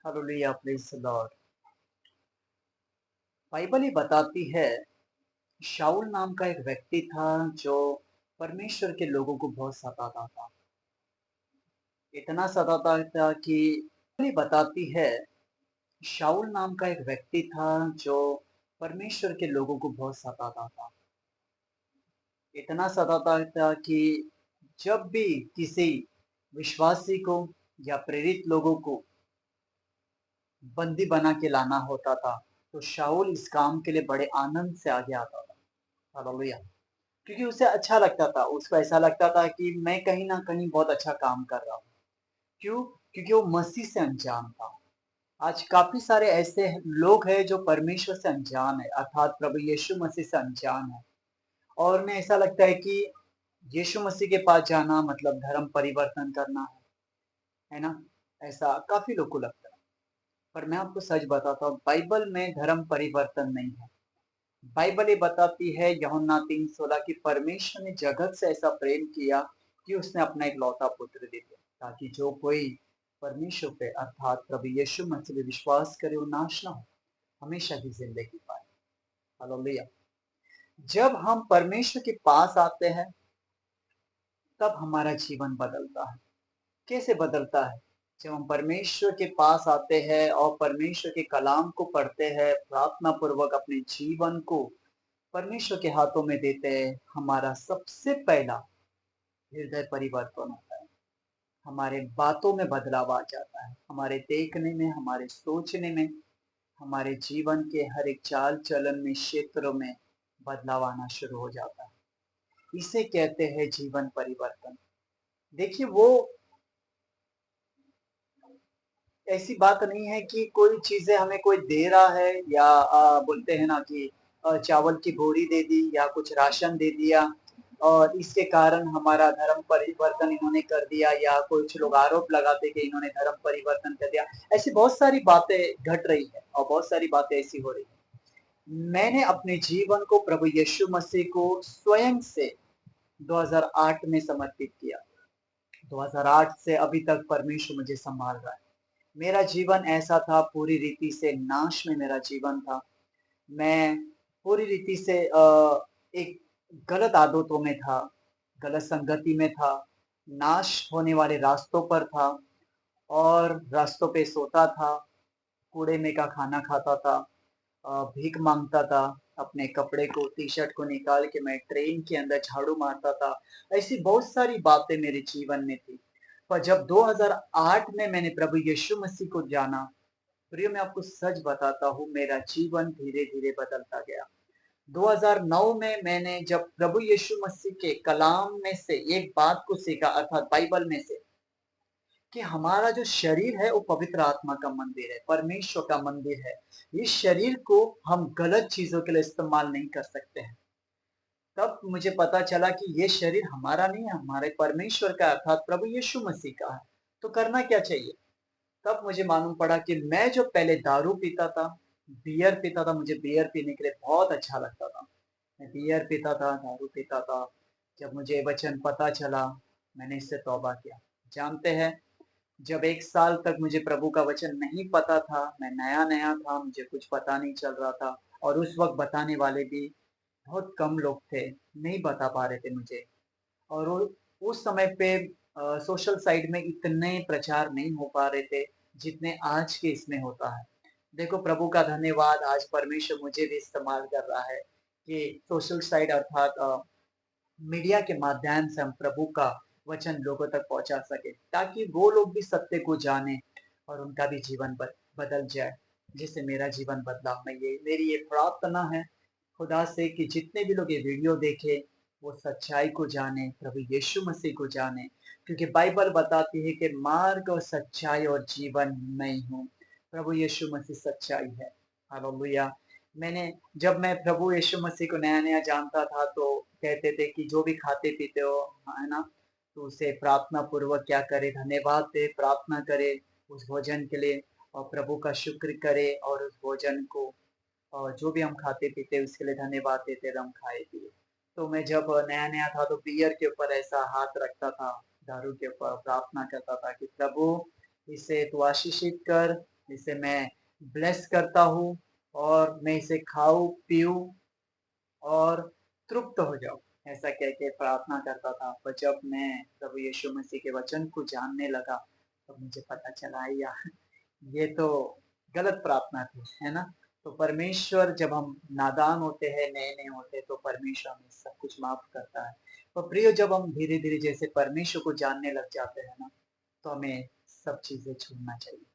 Hallelujah praise the Lord. Bible ये बताती है, शाऊल नाम का एक व्यक्ति था जो परमेश्वर के लोगों को बहुत सताता था। इतना सताता था कि बाइबल ये बताती है, शाऊल नाम का एक व्यक्ति था जो परमेश्वर के लोगों को बहुत सताता था। इतना सताता था कि जब भी किसी विश्वासी को या प्रेरित लोगों को बंदी बना के लाना होता था, तो शाऊल इस काम के लिए बड़े आनंद से आगे आता था। हालेलुया! क्योंकि उसे अच्छा लगता था, उसको ऐसा लगता था कि मैं कहीं न कहीं बहुत अच्छा काम कर रहा हूँ। क्यों? क्योंकि वो मसीह से अनजान था। आज काफ़ी सारे ऐसे लोग हैं जो परमेश्वर से अनजान हैं, अर्थात प्रभु यीशु मसीह से अनजान हैं और उन्हें ऐसा लगता है कि यीशु मसीह के पास जाना मतलब धर्म परिवर्तन करना है ना? ऐसा काफ़ी लोग को लगता है। पर मैं आपको सच बताता हूँ, बाइबल में धर्म परिवर्तन नहीं है। बाइबल ये बताती है यूहन्ना 3:16 कि परमेश्वर ने जगत से ऐसा प्रेम किया कि उसने अपना इकलौता पुत्र दे दिया ताकि जो कोई परमेश्वर पे अर्थात प्रभु यीशु मसीह पे विश्वास करे वो नाश ना हो, हमेशा की जिंदगी पाए। हालेलुया! जब हम परमेश्वर के पास आते हैं, तब हमारा जीवन बदलता है। कैसे बदलता है? जब हम परमेश्वर के पास आते हैं और परमेश्वर के कलाम को पढ़ते हैं, प्रार्थना पूर्वक अपने जीवन को परमेश्वर के हाथों में देते हैं, हमारा सबसे पहला हृदय परिवर्तन होता है। हमारे बातों में बदलाव आ जाता है, हमारे देखने में, हमारे सोचने में, हमारे जीवन के हर एक चाल-चलन में, क्षेत्रों में बदलाव आना शुरू हो जाता है। इसे कहते हैं जीवन परिवर्तन। देखिए वो ऐसी बात नहीं है कि कोई चीज़ें हमें कोई दे रहा है या बोलते हैं ना कि चावल की बोरी दे दी या कुछ राशन दे दिया और इसके कारण हमारा धर्म परिवर्तन इन्होंने कर दिया या कुछ लोग आरोप लगाते कि इन्होंने धर्म परिवर्तन कर दिया। ऐसी बहुत सारी बातें घट रही है और बहुत सारी बातें ऐसी हो रही है। मैंने अपने जीवन को प्रभु यीशु मसीह को स्वयं से 2008 में समर्पित किया। 2008 से अभी तक परमेश्वर मुझे संभाल रहा है। मेरा जीवन ऐसा था पूरी रीति से नाश में मेरा जीवन था। मैं पूरी रीति से एक गलत आदतों में था, गलत संगति में था, नाश होने वाले रास्तों पर था और रास्तों पे सोता था, कूड़े में का खाना खाता था, भीख माँगता था, अपने कपड़े को टी-शर्ट को निकाल के मैं ट्रेन के अंदर झाड़ू मारता था। ऐसी बहुत सारी बातें मेरे जीवन में थी। पर जब 2008 में मैंने प्रभु यीशु मसीह को जाना, प्रिय मैं आपको सच बताता हूँ, मेरा जीवन धीरे-धीरे बदलता गया। 2009 में मैंने जब प्रभु यीशु मसीह के कलाम में से एक बात को सीखा अर्थात बाइबल में से कि हमारा जो शरीर है वो पवित्र आत्मा का मंदिर है, परमेश्वर का मंदिर है। इस शरीर को हम गलत चीज़ों के लिए इस्तेमाल नहीं कर सकते हैं। तब मुझे पता चला कि ये शरीर हमारा नहीं है, हमारे परमेश्वर का अर्थात प्रभु यीशु मसीह का है। तो करना क्या चाहिए? तब मुझे मालूम पड़ा कि मैं जो पहले दारू पीता था, बियर पीता था, मुझे बियर पीने के लिए बहुत अच्छा लगता था। मैं बियर पीता था, दारू पीता था। जब मुझे ये वचन पता चला, मैंने इससे तौबा किया। जानते हैं, जब 1 साल तक मुझे प्रभु का वचन नहीं पता था, मैं नया-नया था, मुझे कुछ पता नहीं चल रहा था और उस वक़्त बताने वाले भी बहुत कम लोग थे, नहीं बता पा रहे थे मुझे। और वो उस समय पे सोशल साइट में इतने प्रचार नहीं हो पा रहे थे, जितने आज के इसमें होता है। देखो प्रभु का धन्यवाद आज परमेश्वर मुझे भी इस्तेमाल कर रहा है कि सोशल साइट अर्थात मीडिया के माध्यम से हम प्रभु का वचन लोगों तक पहुँचा सकें, ताकि वो लोग भी सत्य को जानें और उनका भी जीवन बदल जाए, जिससे मेरा जीवन बदला। मेरी ये प्रार्थना है खुदा से कि जितने भी लोग ये वीडियो देखें, वो सच्चाई को जानें, प्रभु यीशु मसीह को जानें, क्योंकि बाइबल बताती है कि मार्ग और सच्चाई और जीवन मैं ही हूँ। प्रभु यीशु मसीह सच्चाई है। हालेलुया! जब मैं प्रभु यीशु मसीह को नया-नया जानता था, तो कहते थे कि जो भी खाते-पीते हो, है ना? तो उसे प्रार्थना पूर्वक क्या करें, धन्यवाद दें, प्रार्थना करें उस भोजन के लिए और प्रभु का शुक्र करें और उस भोजन को और जो भी हम खाते-पीते उसके लिए धन्यवाद देते रहे, हम खाए-पिए। तो मैं जब नया-नया था तो बियर के ऊपर ऐसा हाथ रखता था, दारू के ऊपर प्रार्थना करता था कि प्रभु इसे तू आशीषित कर इसे मैं ब्लेस करता हूँ और मैं इसे खाऊं पीऊं और तृप्त हो जाऊं, ऐसा कह के प्रार्थना करता था। पर जब मैं प्रभु यीशु मसीह के वचन को जानने लगा तो मुझे पता चला यार ये तो गलत प्रार्थना थी, है ना। तो परमेश्वर जब हम नादान होते हैं, नए नए होते हैं, तो परमेश्वर हमें सब कुछ माफ करता है। पर प्रियो जब हम धीरे धीरे जैसे परमेश्वर को जानने लग जाते हैं ना, तो हमें सब चीजें छोड़ना चाहिए।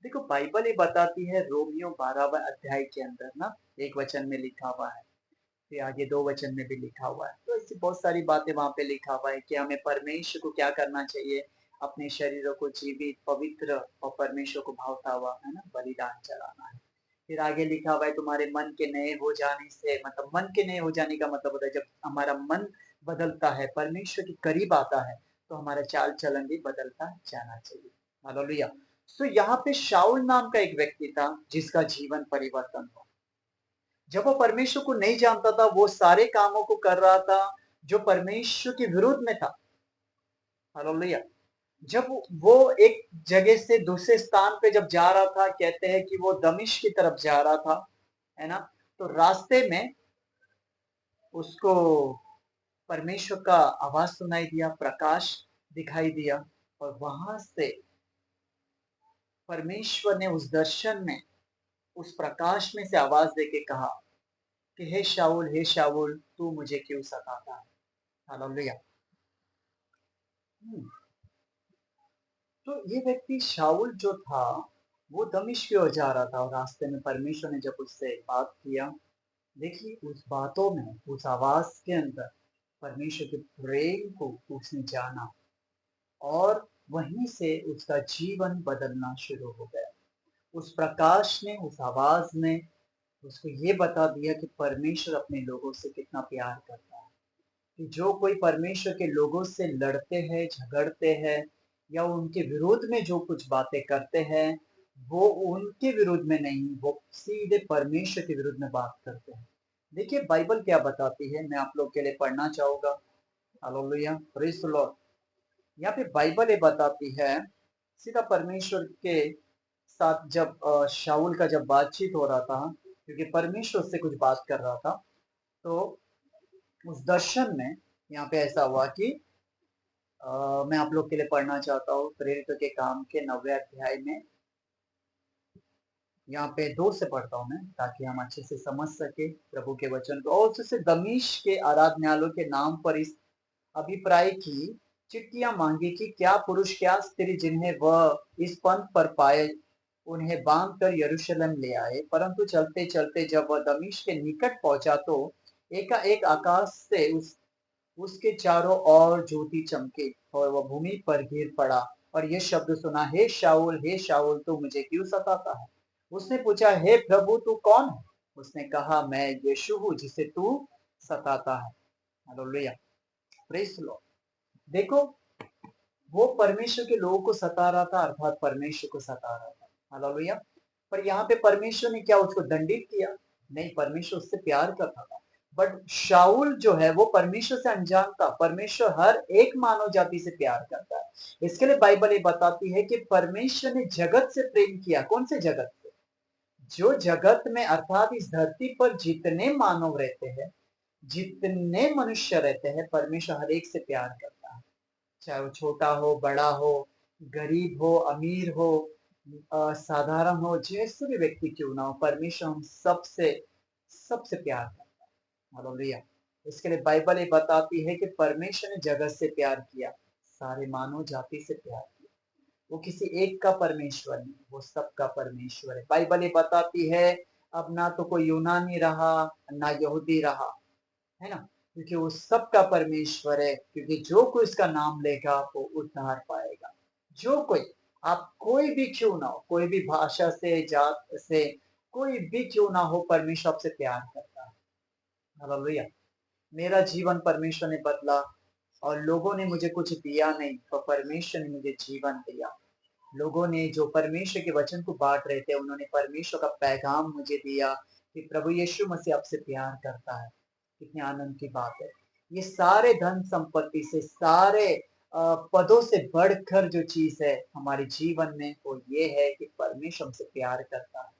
देखो बाइबल ये बताती है रोमियो 12वें अध्याय के अंदर ना, एक वचन में लिखा हुआ है, फिर आगे दो वचन में भी लिखा हुआ है। तो ऐसी बहुत सारी बातें वहां पे लिखा हुआ है कि हमें परमेश्वर को क्या करना चाहिए, अपने शरीरों को जीवित पवित्र और परमेश्वर को भावता हुआ, है ना, बलिदान चढ़ाना है। फिर आगे लिखा हुआ है तुम्हारे मन के नए हो जाने से, मतलब मन के नए हो जाने का मतलब होता है जब हमारा मन बदलता है, परमेश्वर के करीब आता है, तो हमारा चाल चलन भी बदलता जाना चाहिए। हालेलुया। तो यहाँ पे शाऊल नाम का एक व्यक्ति था जिसका जीवन परिवर्तन हुआ। जब वो परमेश्वर को नहीं जानता था, वो सारे कामों को कर रहा था जो परमेश्वर के विरुद्ध में था। हालेलुया। जब वो एक जगह से दूसरे स्थान पे जब जा रहा था, कहते हैं कि वो दमिश्क की तरफ जा रहा था, है ना। तो रास्ते में उसको परमेश्वर का आवाज सुनाई दिया, प्रकाश दिखाई दिया, और वहां से परमेश्वर ने उस दर्शन में, उस प्रकाश में से आवाज देके कहा कि हे शाऊल तू मुझे क्यों सताता है। हालेलुया। तो ये व्यक्ति शाऊल जो था, वो दमिश्क की ओर जा रहा था, और रास्ते में परमेश्वर ने जब उससे बात किया, देखिए उस बातों में, उस आवाज के अंदर परमेश्वर के प्रेम को उसने जाना, और वहीं से उसका जीवन बदलना शुरू हो गया। उस प्रकाश ने, उस आवाज ने उसको ये बता दिया कि परमेश्वर अपने लोगों से कितना प्यार करता है, कि जो कोई परमेश्वर के लोगों से लड़ते हैं, झगड़ते हैं, या उनके विरोध में जो कुछ बातें करते हैं, वो उनके विरुद्ध में नहीं, वो सीधे परमेश्वर के विरुद्ध में बात करते हैं। देखिए बाइबल क्या बताती है, मैं आप लोग के लिए पढ़ना चाहूंगा। Hallelujah, praise the Lord. यहाँ पे बाइबल ये बताती है, सीधा परमेश्वर के साथ जब शाऊल का जब बातचीत हो रहा था, क्योंकि परमेश्वर से कुछ बात कर रहा था, तो उस दर्शन में यहाँ पे ऐसा हुआ कि मैं आप लोग के लिए पढ़ना चाहता हूँ प्रेरितों के काम के 9वें अध्याय में। यहाँ पे 2 से पढ़ता हूँ मैं, ताकि हम अच्छे से समझ सके प्रभु के वचन को। और उससे दमिश्क के आराधनालयों के नाम पर इस अभिप्राय की चिट्ठियां मांगी कि क्या पुरुष क्या स्त्री जिन्हें वह इस पंथ पर पाए, उन्हें बांध कर यरूशलेम ले आए। परंतु चलते चलते जब वह दमिश्क के निकट पहुंचा, तो एकाएक आकाश से उसके चारों ओर ज्योति चमकी, और वह भूमि पर गिर पड़ा, और यह शब्द सुना, हे शाऊल तू मुझे क्यों सताता है। उसने पूछा, हे प्रभु तू कौन है। उसने कहा, मैं यीशु हूँ जिसे तू सताता है। Hallelujah, praise the Lord. देखो वो परमेश्वर के लोगों को सता रहा था, अर्थात परमेश्वर को सता रहा था। हालेलुया। पर यहाँ पे परमेश्वर ने क्या उसको दंडित किया? नहीं, परमेश्वर उससे प्यार करता था। बट शाऊल जो है वो परमेश्वर से अनजान था। परमेश्वर हर एक मानव जाति से प्यार करता है। इसके लिए बाइबल ये बताती है कि परमेश्वर ने जगत से प्रेम किया। कौन से जगत से? जो जगत में, अर्थात इस धरती पर जितने मानव रहते हैं, जितने मनुष्य रहते हैं, परमेश्वर हर एक से प्यार करता है। चाहे वो छोटा हो, बड़ा हो, गरीब हो, अमीर हो, साधारण हो, जैसे भी व्यक्ति क्यों ना हो, परमेश्वर हम सबसे सबसे प्यार करता है। हालेलुया। इसके लिए बाइबल ये बताती है कि परमेश्वर ने जगत से प्यार किया, सारे मानव जाति से प्यार किया। वो किसी एक का परमेश्वर नहीं, वो सबका परमेश्वर है। बाइबल ये बताती है, अब ना तो कोई यूनानी रहा, ना यहूदी रहा, है ना, क्योंकि वो सबका परमेश्वर है। क्योंकि जो कोई इसका नाम लेगा वो उद्धार पाएगा। जो कोई, आप कोई भी क्यों ना हो, कोई भी भाषा से, जात से, कोई भी क्यों ना हो, परमेश्वर आपसे प्यार करता है। हालेलुया। मेरा जीवन परमेश्वर ने बदला, और लोगों ने मुझे कुछ दिया नहीं, तो परमेश्वर ने मुझे जीवन दिया। लोगों ने जो परमेश्वर के वचन को बांट रहे थे, उन्होंने परमेश्वर का पैगाम मुझे दिया कि प्रभु यीशु मसीह आपसे प्यार करता है। कितने आनंद की बात है। ये सारे धन संपत्ति से, सारे पदों से बढ़कर जो चीज़ है हमारे जीवन में वो ये है कि परमेश्वर हमसे प्यार करता है।